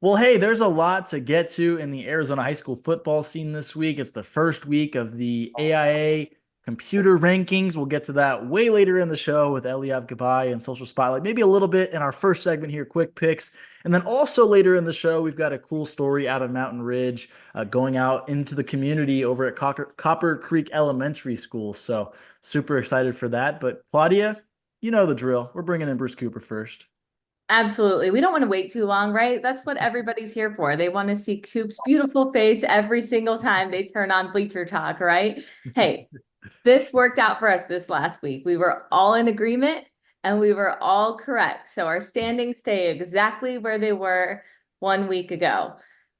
Well, hey, there's a lot to get to in the Arizona high school football scene this week. It's the first week of the AIA computer rankings. We'll get to that way later in the show with Eliav Gabai and Social Spotlight, maybe a little bit in our first segment here, quick picks. And then also later in the show, we've got a cool story out of Mountain Ridge going out into the community over at Copper Creek Elementary School. So super excited for that. But Claudia, you know the drill. We're bringing in Bruce Cooper first. Absolutely. We don't want to wait too long, right? That's what everybody's here for. They want to see Coop's beautiful face every single time they turn on Bleacher Talk, right? Hey, this worked out for us this last week. We were all in agreement and we were all correct. So our standings stay exactly where they were 1 week ago.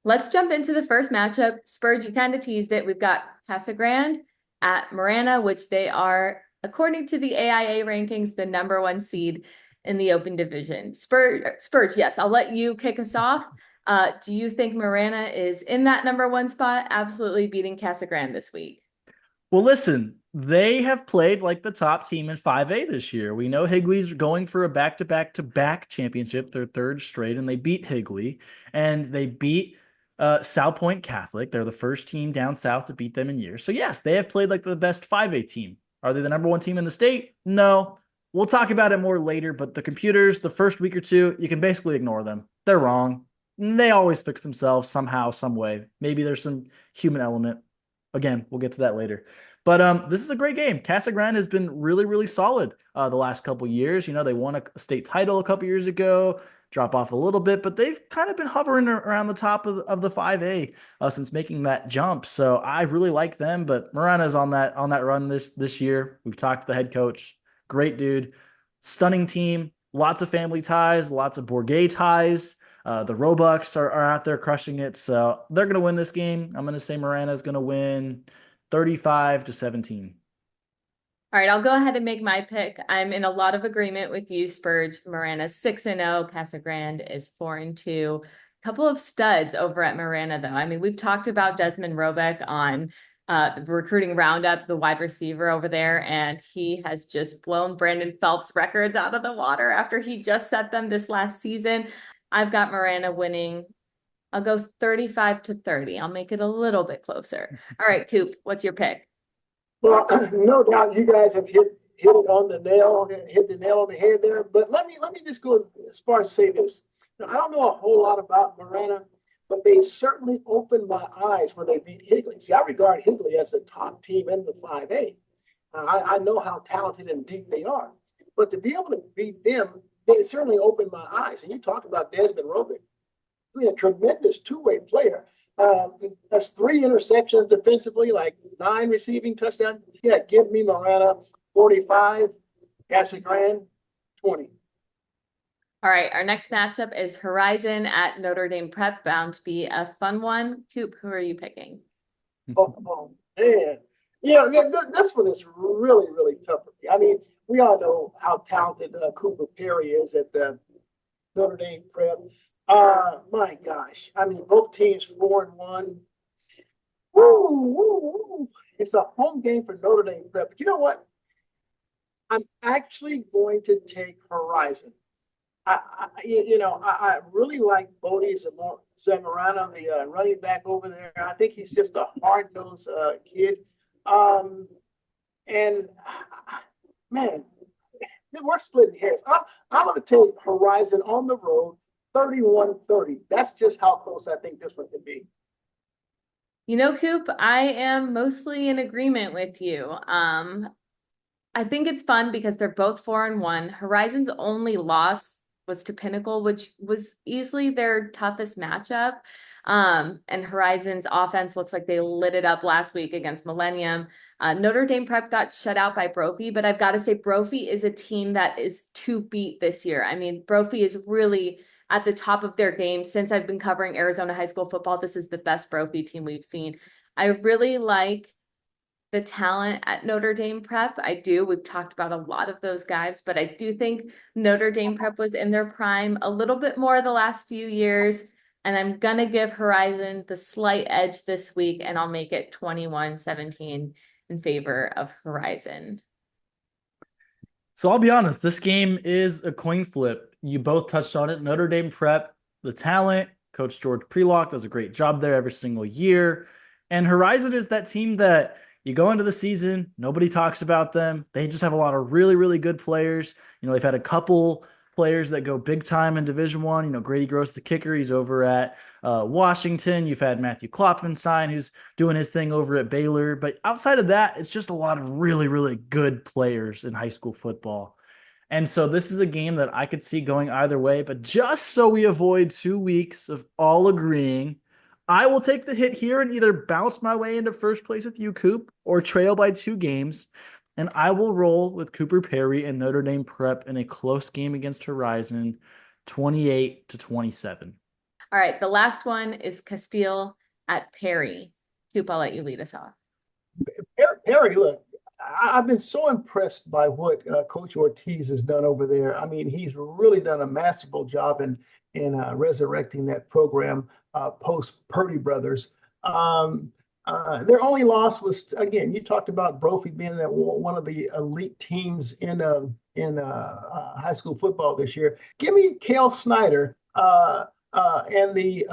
Let's jump into the first matchup. Spurge, you kind of teased it. We've got Casa Grande at Marana, which they are, according to the AIA rankings, the number one seed in the open division. Spurge, yes, I'll let you kick us off. Do you think Marana is in that number one spot, absolutely beating Casa Grande this week? Well, listen, they have played like the top team in 5A this year. We know Higley's going for a back-to-back-to-back championship, their third straight, and they beat Higley and they beat South Point Catholic. They're the first team down south to beat them in years. So, yes, they have played like the best 5A team. Are they the number one team in the state? No. We'll talk about it more later, but the computers, the first week or two, you can basically ignore them. They're wrong. They always fix themselves somehow, some way. Maybe there's some human element. Again, we'll get to that later. But this is a great game. Casa Grande has been really, really solid the last couple years. You know, they won a state title a couple years ago, drop off a little bit, but they've kind of been hovering around the top of the 5A since making that jump. So I really like them. But Marana's on that run this year. We've talked to the head coach. Great dude, stunning team. Lots of family ties, lots of Bourget ties. The Robux are out there crushing it. So they're going to win this game. I'm going to say Marana is going to win 35-17. All right, I'll go ahead and make my pick. I'm in a lot of agreement with you, Spurge. Marana's 6-0, Casa Grande is 4-2. Couple of studs over at Marana, though. I mean, we've talked about Desmond Robeck on the recruiting roundup, the wide receiver over there, and he has just blown Brandon Phelps records out of the water after he just set them this last season. I've got Marana winning. I'll go 35-30. I'll make it a little bit closer. All right, Coop, what's your pick? Well, no doubt you guys have hit it on the nail, hit the nail on the head there. But let me just go as far as say this. Now, I don't know a whole lot about Marana, but they certainly opened my eyes when they beat Higley. See, I regard Higley as a top team in the 5A. I know how talented and deep they are, but to be able to beat them, they certainly opened my eyes. And you talked about Desmond Robick, I mean, a tremendous two-way player. That's 3 interceptions defensively, like 9 receiving touchdowns. Yeah, give me Marana 45, Casa Grande 20. All right, our next matchup is Horizon at Notre Dame Prep, bound to be a fun one. Coop, who are you picking? Oh man. Yeah, this one is really, really tough for me. I mean, we all know how talented Cooper Perry is at the Notre Dame Prep. My gosh. I mean, both teams 4-1. Woo, woo, woo. It's a home game for Notre Dame Prep. But you know what? I'm actually going to take Horizon. I really like Bodie Zamorano, the running back over there. I think he's just a hard-nosed kid. Um, and man, we're splitting hairs. I'm going to take Horizon on the road 31-30. That's just how close I think this one could be. You know, Coop, I am mostly in agreement with you. I think it's fun because they're both 4-1. Horizon's only loss was to Pinnacle, which was easily their toughest matchup. And Horizon's offense looks like they lit it up last week against Millennium. Notre Dame Prep got shut out by Brophy, but I've got to say Brophy is a team that is to beat this year. I mean, Brophy is really at the top of their game. Since I've been covering Arizona high school football, this is the best Brophy team we've seen. I really like the talent at Notre Dame Prep. I do. We've talked about a lot of those guys, but I do think Notre Dame Prep was in their prime a little bit more the last few years. And I'm going to give Horizon the slight edge this week, and I'll make it 21-17 in favor of Horizon. So I'll be honest, this game is a coin flip. You both touched on it. Notre Dame Prep, the talent, Coach George Prelock does a great job there every single year. And Horizon is that team that you go into the season, nobody talks about them. They just have a lot of really, really good players. They've had a couple players that go big time in Division I. Grady Gross, the kicker, he's over at Washington. You've had Matthew Klopfenstein, who's doing his thing over at Baylor. But outside of that, it's just a lot of really, really good players in high school football. And so this is a game that I could see going either way. But just so we avoid 2 weeks of all agreeing, I will take the hit here and either bounce my way into first place with you, Coop, or trail by 2 games. And I will roll with Cooper Perry and Notre Dame Prep in a close game against Horizon, 28-27. All right. The last one is Castile at Perry. Coop, I'll let you lead us off. Perry, look, I've been so impressed by what Coach Ortiz has done over there. I mean, he's really done a masterful job in resurrecting that program post Purdy brothers. Their only loss was, again, you talked about Brophy being one of the elite teams in high school football this year. Give me Cale Snyder and the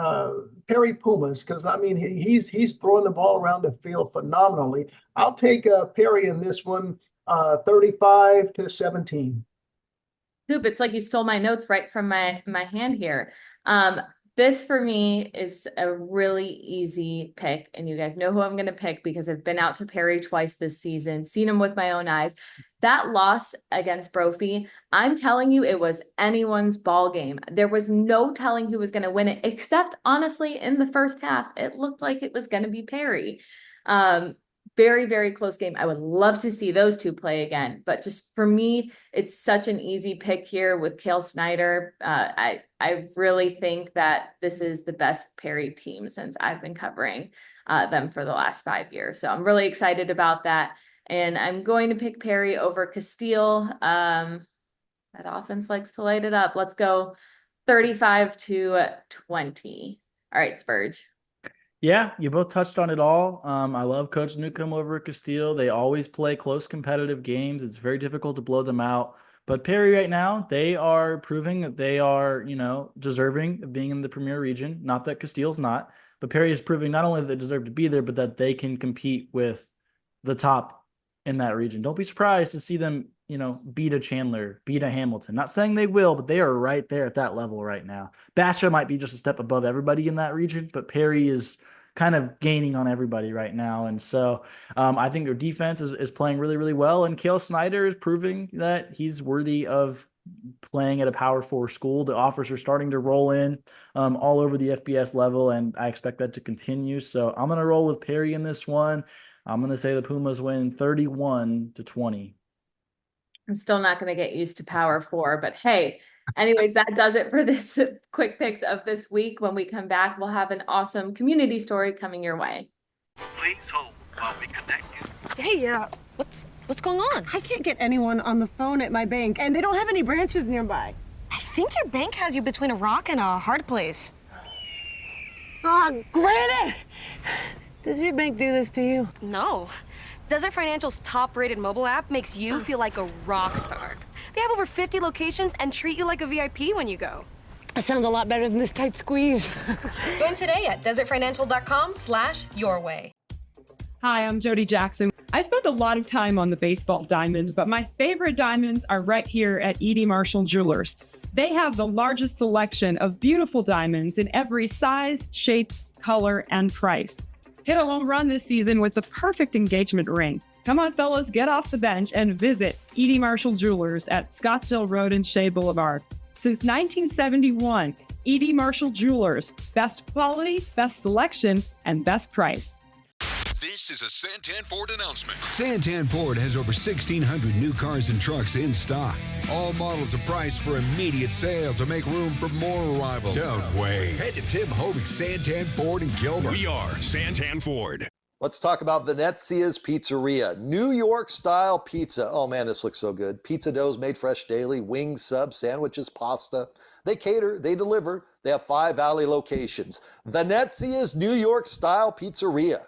Perry Pumas, because I mean he's throwing the ball around the field phenomenally. I'll take Perry in this one, 35-17. Coop, it's like you stole my notes right from my hand here. This for me is a really easy pick, and you guys know who I'm going to pick because I've been out to Perry twice this season, seen him with my own eyes. That loss against Brophy, I'm telling you, it was anyone's ball game. There was no telling who was going to win it, except honestly, in the first half, it looked like it was going to be Perry. Very, very close game. I would love to see those two play again, but just for me, it's such an easy pick here with Cale Snyder. I really think that this is the best Perry team since I've been covering them for the last 5 years. So I'm really excited about that. And I'm going to pick Perry over Castile. That offense likes to light it up. Let's go 35-20. All right, Spurge. Yeah, you both touched on it all. I love Coach Newcomb over at Castile. They always play close competitive games. It's very difficult to blow them out. But Perry right now, they are proving that they are, deserving of being in the Premier Region. Not that Castile's not, but Perry is proving not only that they deserve to be there, but that they can compete with the top in that region. Don't be surprised to see them, beat a Chandler, beat a Hamilton. Not saying they will, but they are right there at that level right now. Basha might be just a step above everybody in that region, but Perry is kind of gaining on everybody right now. And so I think their defense is playing really, really well. And Cale Snyder is proving that he's worthy of playing at a Power 4 school. The offers are starting to roll in all over the FBS level, and I expect that to continue. So I'm going to roll with Perry in this one. I'm going to say the Pumas win 31-20. I'm still not going to get used to Power 4, but hey, anyways, that does it for this quick picks of this week. When we come back, we'll have an awesome community story coming your way. Please hold while we connect you. Hey, what's going on? I can't get anyone on the phone at my bank, and they don't have any branches nearby. I think your bank has you between a rock and a hard place. Oh, Granite! Does your bank do this to you? No. Desert Financial's top-rated mobile app makes you feel like a rock star. They have over 50 locations and treat you like a VIP when you go. That sounds a lot better than this tight squeeze. Join today at desertfinancial.com/yourway. Hi, I'm Jody Jackson. I spend a lot of time on the baseball diamonds, but my favorite diamonds are right here at E.D. Marshall Jewelers. They have the largest selection of beautiful diamonds in every size, shape, color, and price. Hit a home run this season with the perfect engagement ring. Come on, fellas, get off the bench and visit E.D. Marshall Jewelers at Scottsdale Road and Shea Boulevard. Since 1971, E.D. Marshall Jewelers. Best quality, best selection, and best price. This is a Santan Ford announcement. Santan Ford has over 1,600 new cars and trucks in stock. All models are priced for immediate sale to make room for more arrivals. Don't wait. Head to Tim Hovig's Santan Ford in Gilbert. We are Santan Ford. Let's talk about Venezia's Pizzeria. New York-style pizza. Oh, man, this looks so good. Pizza doughs made fresh daily, wings, subs, sandwiches, pasta. They cater, they deliver. They have 5 Valley locations. Venezia's New York-style Pizzeria.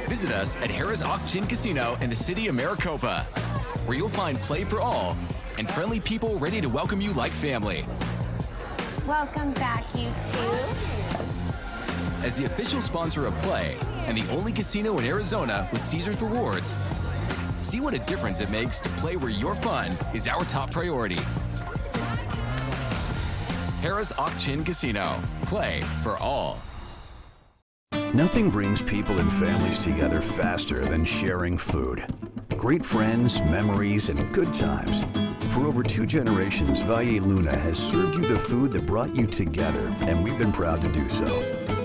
Visit us at Harrah's Auction Casino in the city of Maricopa, where you'll find play for all and friendly people ready to welcome you like family. Welcome back, you two. As the official sponsor of Play and the only casino in Arizona with Caesars Rewards, see what a difference it makes to play where your fun is our top priority. Harrah's Auction Casino. Play for all. Nothing brings people and families together faster than sharing food. Great friends, memories, and good times. For over 2 generations, Valle Luna has served you the food that brought you together, and we've been proud to do so.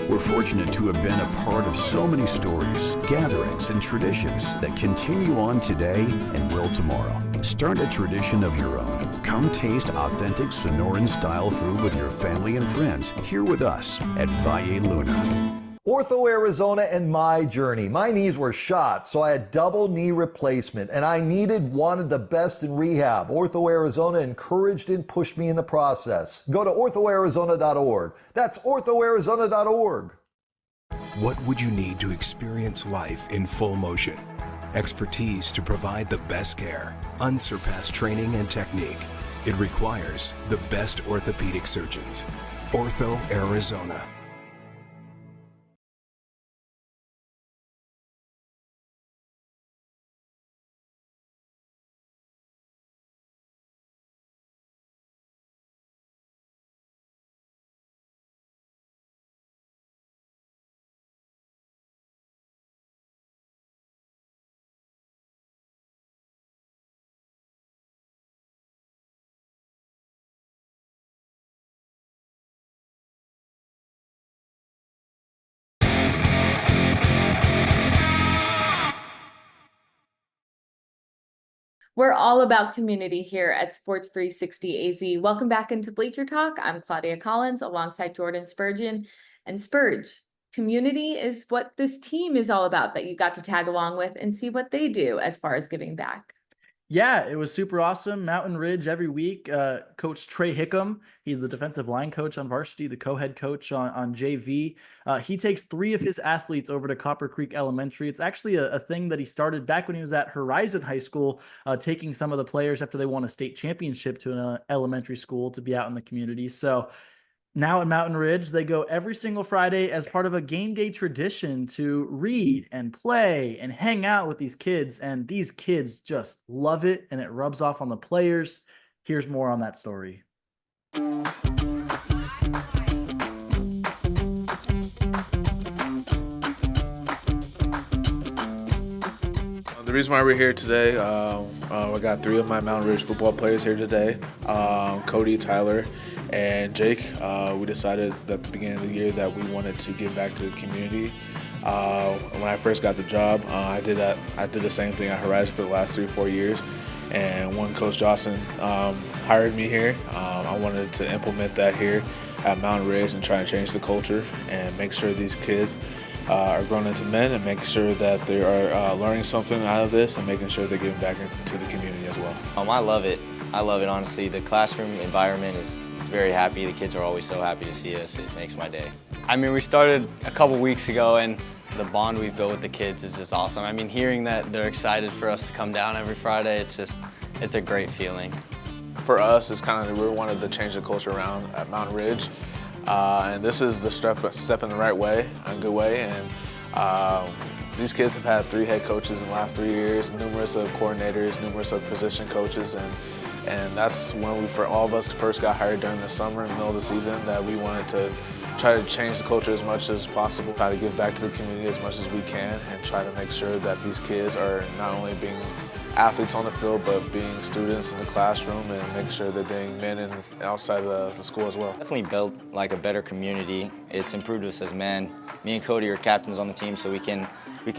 We're fortunate to have been a part of so many stories, gatherings, and traditions that continue on today and will tomorrow. Start a tradition of your own. Come taste authentic Sonoran-style food with your family and friends here with us at Valle Luna. Ortho Arizona and my journey. My knees were shot, so I had double knee replacement, and I needed one of the best in rehab. Ortho Arizona encouraged and pushed me in the process. Go to orthoarizona.org. That's orthoarizona.org. What would you need to experience life in full motion? Expertise to provide the best care, unsurpassed training and technique. It requires the best orthopedic surgeons. Ortho Arizona. We're all about community here at Sports 360 AZ. Welcome back into Bleacher Talk. I'm Claudia Collins alongside Jordan Spurgeon. And Spurge, community is what this team is all about that you got to tag along with and see what they do as far as giving back. Yeah, it was super awesome. Mountain Ridge every week. Coach Trey Hickam, he's the defensive line coach on varsity, the co-head coach on JV. He takes 3 of his athletes over to Copper Creek Elementary. It's actually a thing that he started back when he was at Horizon High School, taking some of the players after they won a state championship to an elementary school to be out in the community. So now at Mountain Ridge, they go every single Friday as part of a game day tradition to read and play and hang out with these kids. And these kids just love it, and it rubs off on the players. Here's more on that story. The reason why we're here today, we got 3 of my Mountain Ridge football players here today, Cody, Tyler, and Jake. We decided at the beginning of the year that we wanted to give back to the community. When I first got the job, I did the same thing at Horizon for the last 3 or 4 years. And when Coach Johnson hired me here, I wanted to implement that here at Mountain Ridge and try to change the culture and make sure these kids are grown into men and making sure that they are learning something out of this and making sure they're giving back to the community as well. I love it. I love it, honestly. The classroom environment is very happy. The kids are always so happy to see us. It makes my day. I mean, we started a couple weeks ago, and the bond we've built with the kids is just awesome. I mean, hearing that they're excited for us to come down every Friday, it's a great feeling. For us, it's kind of, we wanted to change the culture around at Mountain Ridge. And this is the step in the right way, a good way. And these kids have had 3 head coaches in the last 3 years, numerous of coordinators, numerous of position coaches, and that's when for all of us first got hired during the summer, in the middle of the season, that we wanted to try to change the culture as much as possible, try to give back to the community as much as we can, and try to make sure that these kids are not only being athletes on the field, but being students in the classroom and making sure they're being men and outside of the school as well. Definitely built like a better community. It's improved us as men. Me and Cody are captains on the team, so we can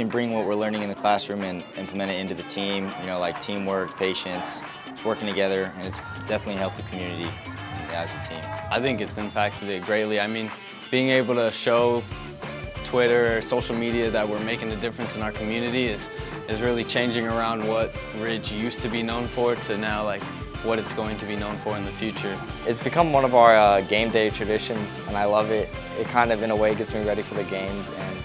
bring what we're learning in the classroom and implement it into the team, you know, like teamwork, patience, just working together, and it's definitely helped the community as a team. I think it's impacted it greatly. I mean, being able to show Twitter or social media that we're making a difference in our community is really changing around what Ridge used to be known for to now like what it's going to be known for in the future. It's become one of our game day traditions, and I love it. It kind of in a way gets me ready for the games, and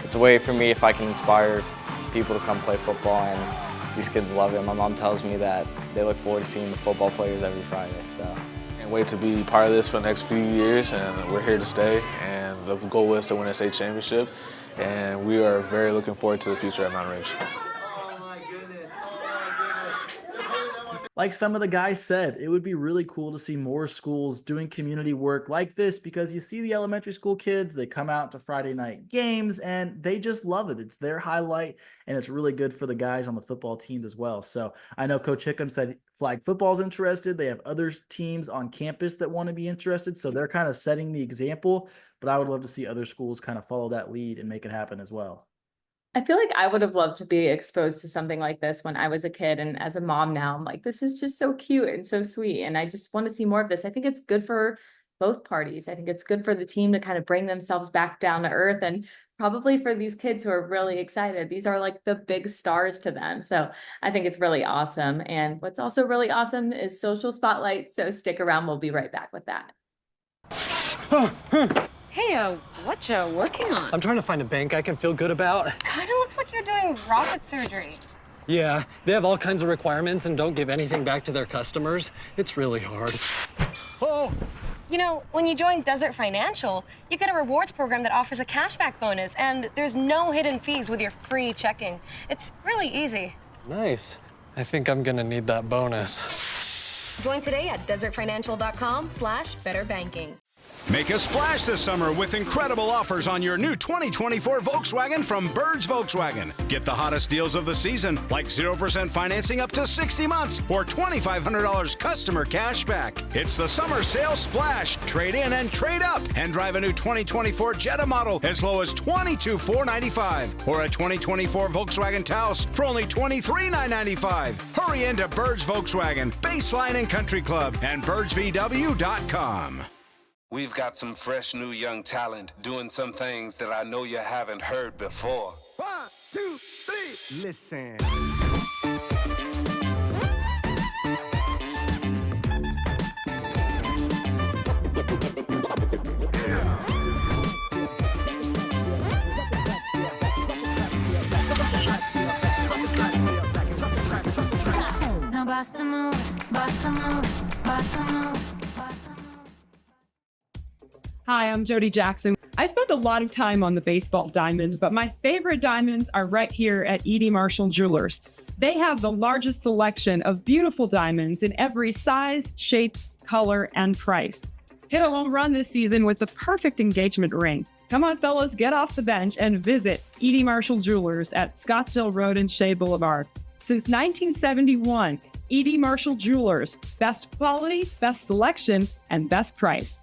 it's a way for me if I can inspire people to come play football, and these kids love it. My mom tells me that they look forward to seeing the football players every Friday. So. And wait to be part of this for the next few years, and we're here to stay. And the goal is to win a state championship, and we are very looking forward to the future at Mountain Ridge. Like some of the guys said, it would be really cool to see more schools doing community work like this, because you see the elementary school kids, they come out to Friday night games and they just love it. It's their highlight, and it's really good for the guys on the football teams as well. So I know Coach Hickam said flag football's interested. They have other teams on campus that want to be interested. So they're kind of setting the example, but I would love to see other schools kind of follow that lead and make it happen as well. I feel like I would have loved to be exposed to something like this when I was a kid. And as a mom now, I'm like, this is just so cute and so sweet. And I just want to see more of this. I think it's good for both parties. I think it's good for the team to kind of bring themselves back down to earth, and probably for these kids who are really excited. These are like the big stars to them. So I think it's really awesome. And what's also really awesome is Social Spotlight. So stick around. We'll be right back with that. Hey, what you working on? I'm trying to find a bank I can feel good about. Kinda looks like you're doing rocket surgery. Yeah, they have all kinds of requirements and don't give anything back to their customers. It's really hard. Oh! You know, when you join Desert Financial, you get a rewards program that offers a cashback bonus, and there's no hidden fees with your free checking. It's really easy. Nice. I think I'm gonna need that bonus. Join today at desertfinancial.com/betterbanking. Make a splash this summer with incredible offers on your new 2024 Volkswagen from Bird's Volkswagen. Get the hottest deals of the season, like 0% financing up to 60 months or $2,500 customer cash back. It's the summer sale splash. Trade in and trade up and drive a new 2024 Jetta model as low as $22,495 or a 2024 Volkswagen Taos for only $23,995. Hurry into Bird's Volkswagen, Baseline and Country Club, and birdsvw.com. We've got some fresh new young talent doing some things that I know you haven't heard before. 1, 2, 3, listen. Now bust a move, bust a move, bust a move. Hi, I'm Jody Jackson. I spend a lot of time on the baseball diamonds, but my favorite diamonds are right here at E.D. Marshall Jewelers. They have the largest selection of beautiful diamonds in every size, shape, color, and price. Hit a home run this season with the perfect engagement ring. Come on, fellas, get off the bench and visit E.D. Marshall Jewelers at Scottsdale Road and Shea Boulevard. Since 1971, E.D. Marshall Jewelers, best quality, best selection, and best price.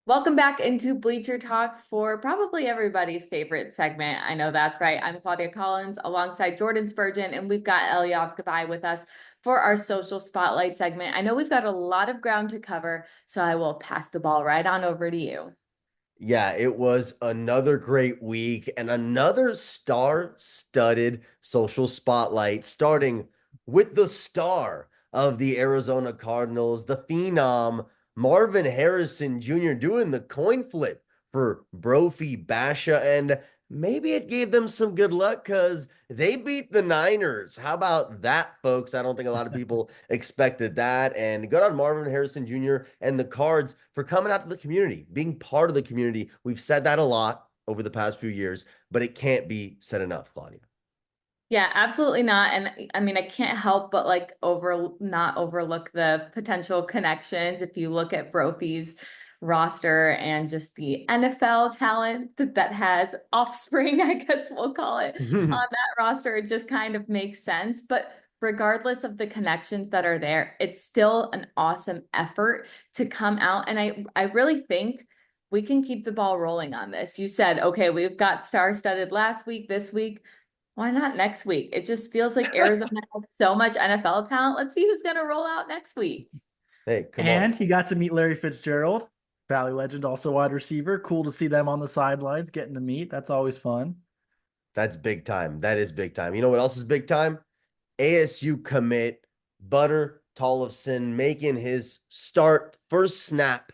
Welcome back into Bleacher Talk for probably everybody's favorite segment. I know that's right. I'm Claudia Collins alongside Jordan Spurgeon, and we've got Eliav Gabay with us for our Social Spotlight segment. I know we've got a lot of ground to cover, so I will pass the ball right on over to you. Yeah, it was another great week and another star-studded Social Spotlight, starting with the star of the Arizona Cardinals, the phenom, Marvin Harrison Jr. doing the coin flip for Brophy Basha, and maybe it gave them some good luck because they beat the Niners. How about that, folks? I don't think a lot of people expected that. And good on Marvin Harrison Jr. and the Cards for coming out to the community, being part of the community. We've said that a lot over the past few years, but it can't be said enough, Claudia. Yeah, absolutely not. And I mean, I can't help but like not overlook the potential connections. If you look at Brophy's roster and just the NFL talent that has offspring, I guess we'll call it, on that roster, it just kind of makes sense. But regardless of the connections that are there, it's still an awesome effort to come out. And I really think we can keep the ball rolling on this. You said, okay, we've got star-studded last week, this week. Why not next week? It just feels like Arizona has so much NFL talent. Let's see who's going to roll out next week. Hey, come on. And he got to meet Larry Fitzgerald, Valley legend, also wide receiver. Cool to see them on the sidelines getting to meet. That's always fun. That's big time. That is big time. You know what else is big time? ASU commit Butter Tollefson making his first snap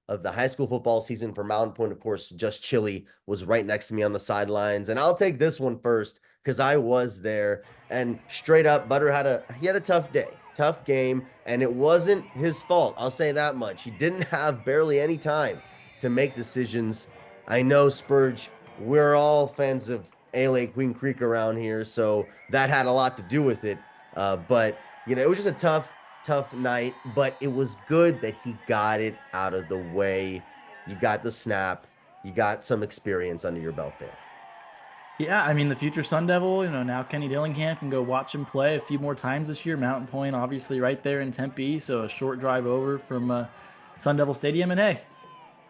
of the high school football season for Mountain Point. Of course, Just Chili was right next to me on the sidelines. And I'll take this one first because I was there. And straight up, Butter had a tough day, tough game, and it wasn't his fault. I'll say that much. He didn't have barely any time to make decisions. I know, Spurge, we're all fans of A-Lake Queen Creek around here, so that had a lot to do with it. But it was just a tough night, but it was good that he got it out of the way. You got the snap, you got some experience under your belt there. Yeah, I mean, the future Sun Devil, now Kenny Dillingham can go watch him play a few more times this year. Mountain Point, obviously, right there in Tempe, so a short drive over from Sun Devil Stadium. And hey,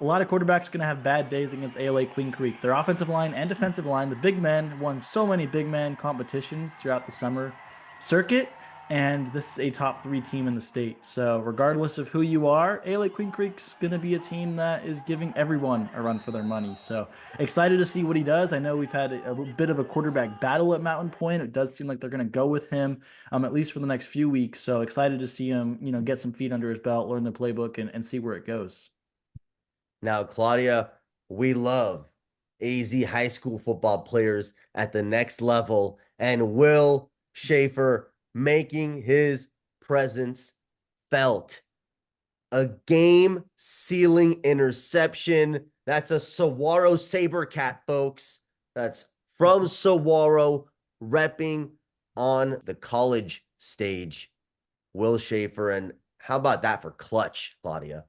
a lot of quarterbacks are going to have bad days against ALA Queen Creek. Their offensive line and defensive line, the big men, won so many big men competitions throughout the summer circuit, and this is a top 3 team in the state. So regardless of who you are, ALA Queen Creek's going to be a team that is giving everyone a run for their money. So excited to see what he does. I know we've had a little bit of a quarterback battle at Mountain Point. It does seem like they're going to go with him at least for the next few weeks. So excited to see him, get some feet under his belt, learn the playbook, and see where it goes. Now, Claudia, we love AZ high school football players at the next level, and Will Schaefer making his presence felt. A game-sealing interception. That's a Saguaro Sabercat, folks. That's from Saguaro, repping on the college stage. Will Schaefer, and how about that for clutch, Claudia?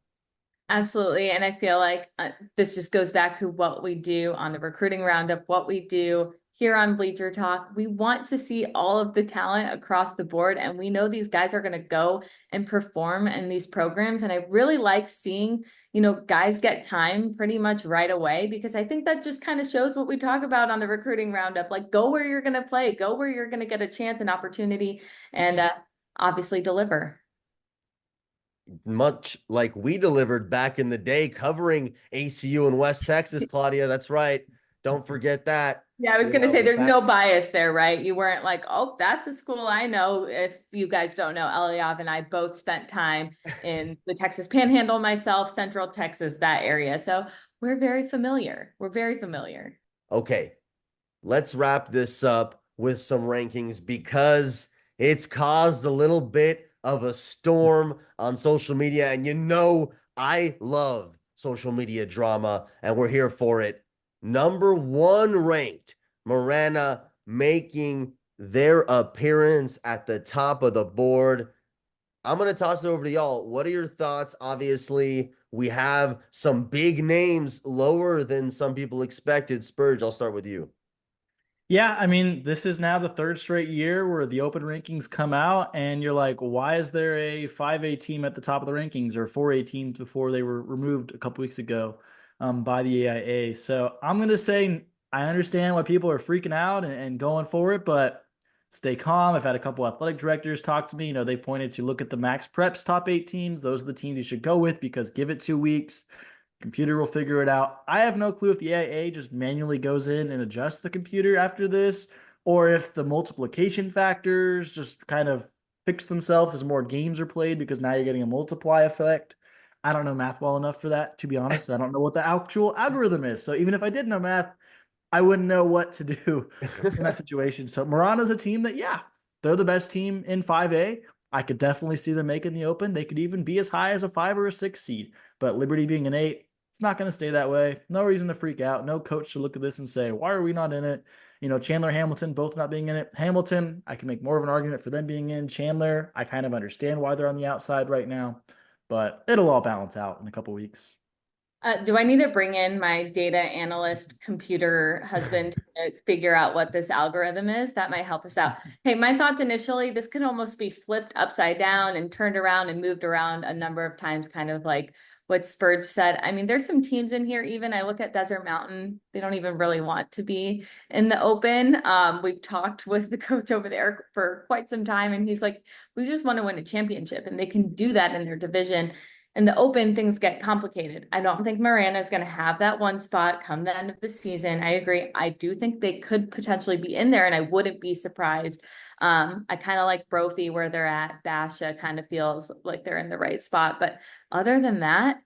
Absolutely. And I feel like this just goes back to what we do on the recruiting roundup, what we do here on Bleacher Talk. We want to see all of the talent across the board. And we know these guys are going to go and perform in these programs. And I really like seeing, guys get time pretty much right away, because I think that just kind of shows what we talk about on the recruiting roundup. Like, go where you're going to play, go where you're going to get a chance and opportunity, and obviously deliver. Much like we delivered back in the day covering ACU in West Texas, Claudia. That's right. Don't forget that. Yeah, I was going to say there's no bias there, right? You weren't like, oh, that's a school I know. If you guys don't know, Eliav and I both spent time in the Texas Panhandle, myself, Central Texas, that area. So we're very familiar. We're very familiar. Okay, let's wrap this up with some rankings, because it's caused a little bit of a storm on social media. And I love social media drama, and we're here for it. Number 1 ranked, Marana making their appearance at the top of the board. I'm going to toss it over to y'all. What are your thoughts? Obviously, we have some big names lower than some people expected. Spurge, I'll start with you. Yeah, I mean, this is now the 3rd straight year where the open rankings come out and you're like, why is there a 5A team at the top of the rankings, or 4A teams before they were removed a couple weeks ago by the AIA? So I'm going to say I understand why people are freaking out and going for it, but stay calm. I've had a couple athletic directors talk to me. They pointed to look at the Max Preps top 8 teams. Those are the teams you should go with, because give it 2 weeks. Computer will figure it out. I have no clue if the AIA just manually goes in and adjusts the computer after this, or if the multiplication factors just kind of fix themselves as more games are played, because now you're getting a multiply effect. I don't know math well enough for that, to be honest. I don't know what the actual algorithm is. So even if I did know math, I wouldn't know what to do in that situation. So Marana's a team that, yeah, they're the best team in 5A. I could definitely see them making the open. They could even be as high as a 5 or a 6 seed. But Liberty being an 8, It's not going to stay that way. No reason to freak out. No coach should look at this and say, why are we not in it? Chandler, Hamilton, both not being in it. Hamilton, I can make more of an argument for them being in. Chandler, I kind of understand why they're on the outside right now, but it'll all balance out in a couple weeks. Do I need to bring in my data analyst computer husband to figure out what this algorithm is? That might help us out. Hey, my thoughts initially, this could almost be flipped upside down and turned around and moved around a number of times, kind of like what Spurge said. I mean, there's some teams in here, even I look at Desert Mountain, they don't even really want to be in the Open. We've talked with the coach over there for quite some time, and he's like, we just want to win a championship, and they can do that in their division. In the Open, things get complicated. I don't think Marana is going to have that one spot come the end of the season. I agree. I do think they could potentially be in there, and I wouldn't be surprised. I kind of like Brophy where they're at. Basha kind of feels like they're in the right spot. But other than that,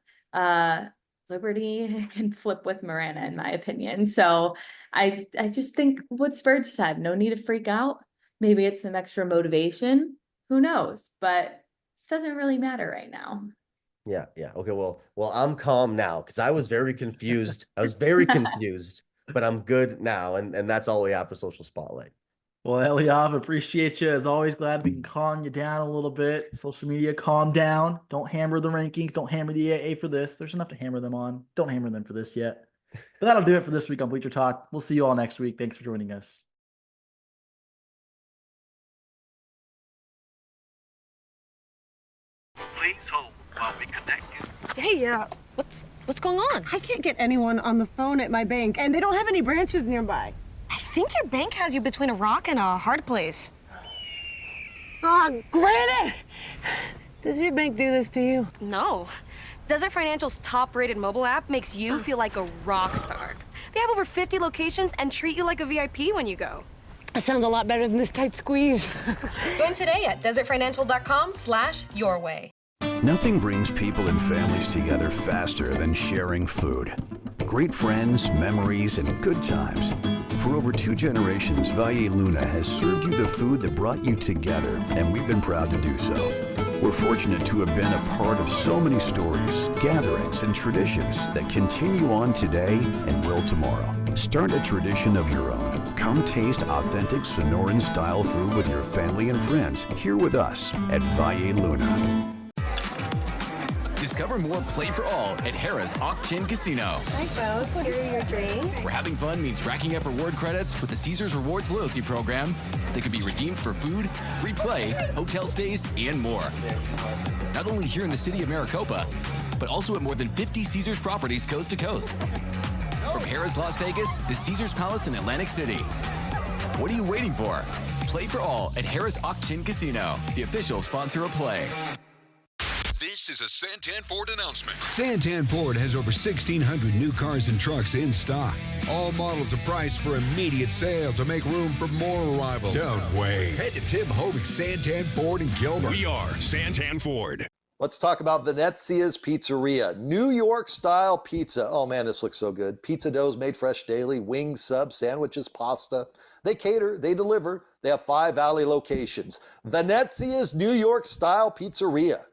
Liberty can flip with Marana, in my opinion. So I just think what Spurge said, no need to freak out. Maybe it's some extra motivation. Who knows? But it doesn't really matter right now. Yeah. Okay. Well, I'm calm now because I was very confused. But I'm good now. And that's all we have for Social Spotlight. Well, Eliav, appreciate you. As always, glad we can calm you down a little bit. Social media, calm down. Don't hammer the rankings. Don't hammer the AA for this. There's enough to hammer them on. Don't hammer them for this yet. But that'll do it for this week on Bleacher Talk. We'll see you all next week. Thanks for joining us. Please hold while we connect you. Hey, what's going on? I can't get anyone on the phone at my bank, and they don't have any branches nearby. I think your bank has you between a rock and a hard place. Oh, Granite! Does your bank do this to you? No. Desert Financial's top-rated mobile app makes you feel like a rock star. They have over 50 locations and treat you like a VIP when you go. That sounds a lot better than this tight squeeze. Join today at desertfinancial.com/yourway. Nothing brings people and families together faster than sharing food. Great friends, memories, and good times. For over 2 generations, Valle Luna has served you the food that brought you together, and we've been proud to do so. We're fortunate to have been a part of so many stories, gatherings, and traditions that continue on today and will tomorrow. Start a tradition of your own. Come taste authentic Sonoran-style food with your family and friends here with us at Valle Luna. Discover more Play for All at Harrah's Auction Casino. Hi, folks. Here are your drinks. Where having fun means racking up reward credits with the Caesars Rewards loyalty program that can be redeemed for food, free play, hotel stays, and more. Not only here in the city of Maricopa, but also at more than 50 Caesars properties coast to coast. From Harrah's Las Vegas to Caesars Palace in Atlantic City. What are you waiting for? Play for All at Harrah's Auction Casino, the official sponsor of Play. This is a Santan Ford announcement. Santan Ford has over 1,600 new cars and trucks in stock. All models are priced for immediate sale to make room for more arrivals. Don't wait. Head to Tim Hovig's Santan Ford in Gilbert. We are Santan Ford. Let's talk about Venezia's Pizzeria. New York-style pizza. Oh, man, this looks so good. Pizza doughs made fresh daily, wings, subs, sandwiches, pasta. They cater, they deliver. They have 5 Valley locations. Venezia's New York-style Pizzeria.